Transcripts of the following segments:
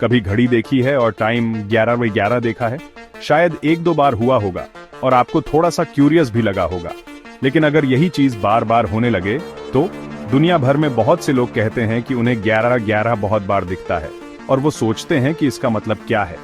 कभी घड़ी देखी है और टाइम 11 देखा है? शायद एक दो बार हुआ होगा और आपको थोड़ा सा क्यूरियस भी लगा होगा। लेकिन अगर यही चीज बार बार होने लगे तो दुनिया भर में बहुत से लोग कहते हैं कि उन्हें 11 बहुत बार दिखता है और वो सोचते हैं कि इसका मतलब क्या है।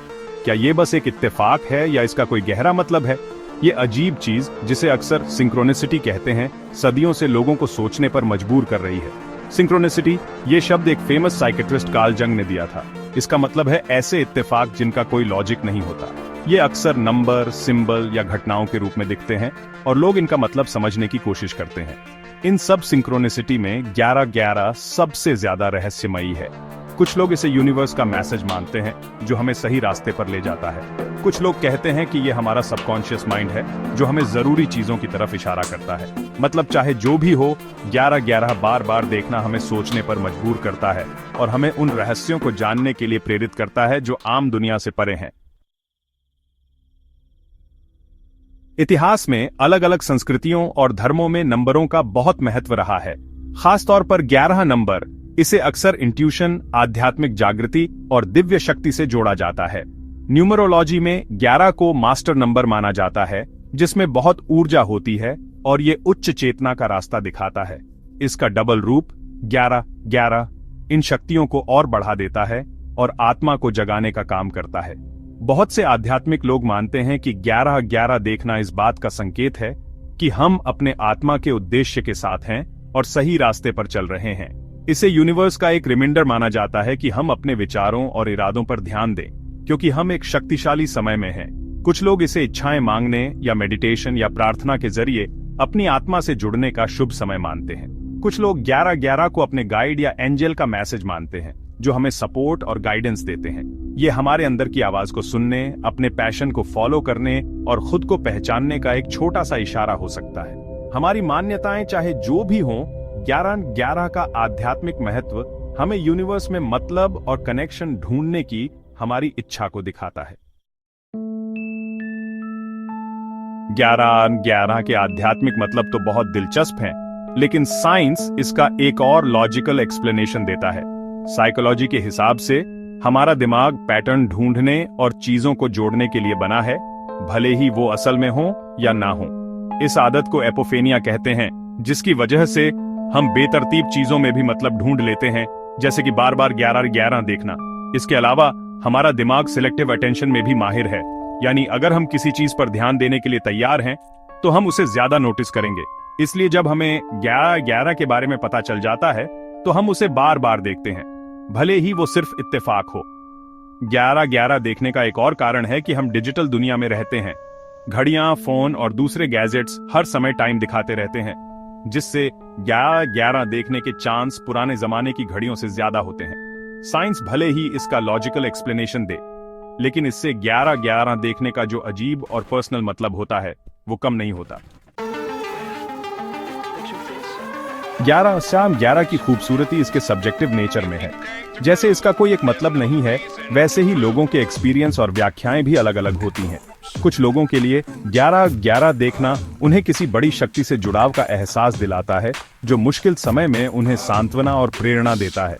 क्या ये बस एक इत्तेफाक है या इसका कोई गहरा मतलब है? ये अजीब चीज, जिसे अक्सर सिंक्रोनिसिटी कहते हैं, सदियों से लोगों को सोचने पर मजबूर कर रही है। सिंक्रोनिसिटी ये शब्द एक फेमस साइकेट्रिस्ट कार्ल जंग ने दिया था। इसका मतलब है ऐसे इत्तेफाक जिनका कोई लॉजिक नहीं होता। ये अक्सर नंबर, सिंबल या घटनाओं के रूप में दिखते हैं और लोग इनका मतलब समझने की कोशिश करते हैं। इन सब सिंक्रोनिसिटी में 11 सबसे ज्यादा रहस्यमयी है। कुछ लोग इसे यूनिवर्स का मैसेज मानते हैं जो हमें सही रास्ते पर ले जाता है। कुछ लोग कहते हैं कि ये हमारा सबकॉन्शियस माइंड है जो हमें जरूरी चीजों की तरफ इशारा करता है। मतलब चाहे जो भी हो, 11 बार बार देखना हमें सोचने पर मजबूर करता है और हमें उन रहस्यों को जानने के लिए प्रेरित करता है जो आम दुनिया से परे हैं। इतिहास में अलग अलग संस्कृतियों और धर्मों में नंबरों का बहुत महत्व रहा है। खासतौर पर 11 नंबर, इसे अक्सर इंट्यूशन, आध्यात्मिक जागृति और दिव्य शक्ति से जोड़ा जाता है। न्यूमरोलॉजी में 11 को मास्टर नंबर माना जाता है, जिसमें बहुत ऊर्जा होती है और ये उच्च चेतना का रास्ता दिखाता है। इसका डबल रूप 11 इन शक्तियों को और बढ़ा देता है और आत्मा को जगाने का काम करता है। बहुत से आध्यात्मिक लोग मानते हैं कि 11 देखना इस बात का संकेत है कि हम अपने आत्मा के उद्देश्य के साथ हैं और सही रास्ते पर चल रहे हैं। इसे यूनिवर्स का एक रिमाइंडर माना जाता है कि हम अपने विचारों और इरादों पर ध्यान दें, क्योंकि हम एक शक्तिशाली समय में हैं। कुछ लोग इसे इच्छाएं मांगने या मेडिटेशन या प्रार्थना के जरिए अपनी आत्मा से जुड़ने का शुभ समय मानते हैं। कुछ लोग 11 को अपने गाइड या एंजल का मैसेज मानते हैं, जो हमें सपोर्ट और गाइडेंस देते हैं। ये हमारे अंदर की आवाज को सुनने, अपने पैशन को फॉलो करने और खुद को पहचानने का एक छोटा सा इशारा हो सकता है। हमारी मान्यताएं चाहे जो भी हों, 11 का आध्यात्मिक महत्व हमें यूनिवर्स में मतलब और कनेक्शन ढूंढने की हमारी इच्छा को दिखाता है। 11 के आध्यात्मिक मतलब तो बहुत दिलचस्प हैं, लेकिन साइंस इसका एक और लॉजिकल एक्सप्लेनेशन देता है। साइकोलॉजी के हिसाब से हमारा दिमाग पैटर्न ढूंढने और चीजों को जोड़ने के लिए बना है, भले ही वो असल में हो या ना हो। इस आदत को एपोफेनिया कहते हैं, जिसकी वजह से हम बेतरतीब चीजों में भी मतलब ढूंढ लेते हैं, जैसे कि बार बार 11 देखना। इसके अलावा हमारा दिमाग सिलेक्टिव अटेंशन में भी माहिर है, यानी अगर हम किसी चीज पर ध्यान देने के लिए तैयार हैं तो हम उसे ज्यादा नोटिस करेंगे। इसलिए जब हमें 11 के बारे में पता चल जाता है तो हम उसे बार बार देखते हैं, भले ही वो सिर्फ इत्तेफाक हो। 11 देखने का एक और कारण है कि हम डिजिटल दुनिया में रहते हैं। घड़ियां, फोन और दूसरे गैजेट्स हर समय टाइम दिखाते रहते हैं, जिससे 11 देखने के चांस पुराने जमाने की घड़ियों से ज्यादा होते हैं। साइंस भले ही इसका लॉजिकल एक्सप्लेनेशन दे, लेकिन इससे 11 देखने का जो अजीब और पर्सनल मतलब होता है वो कम नहीं होता। 11 की खूबसूरती इसके सब्जेक्टिव नेचर में है। जैसे इसका कोई एक मतलब नहीं है, वैसे ही लोगों के एक्सपीरियंस और व्याख्याएं भी अलग अलग होती हैं। कुछ लोगों के लिए 11 देखना उन्हें किसी बड़ी शक्ति से जुड़ाव का एहसास दिलाता है, जो मुश्किल समय में उन्हें सांत्वना और प्रेरणा देता है।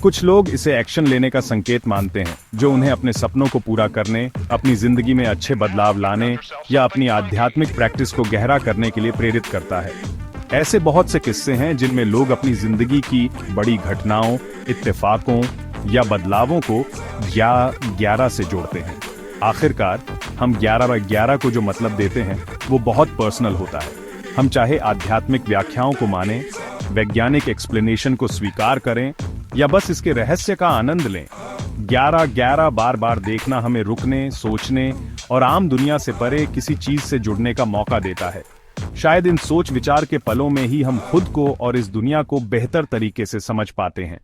कुछ लोग इसे एक्शन लेने का संकेत मानते हैं, जो उन्हें अपने सपनों को पूरा करने, अपनी जिंदगी में अच्छे बदलाव लाने या अपनी आध्यात्मिक प्रैक्टिस को गहरा करने के लिए प्रेरित करता है। ऐसे बहुत से किस्से हैं जिनमें लोग अपनी जिंदगी की बड़ी घटनाओं, इत्तेफाकों या बदलावों को 11 से जोड़ते हैं। आखिरकार हम 11 को जो मतलब देते हैं वो बहुत पर्सनल होता है। हम चाहे आध्यात्मिक व्याख्याओं को मानें, वैज्ञानिक एक्सप्लेनेशन को स्वीकार करें या बस इसके रहस्य का आनंद लें, 11 बार बार देखना हमें रुकने, सोचने और आम दुनिया से परे किसी चीज से जुड़ने का मौका देता है। शायद इन सोच विचार के पलों में ही हम खुद को और इस दुनिया को बेहतर तरीके से समझ पाते हैं।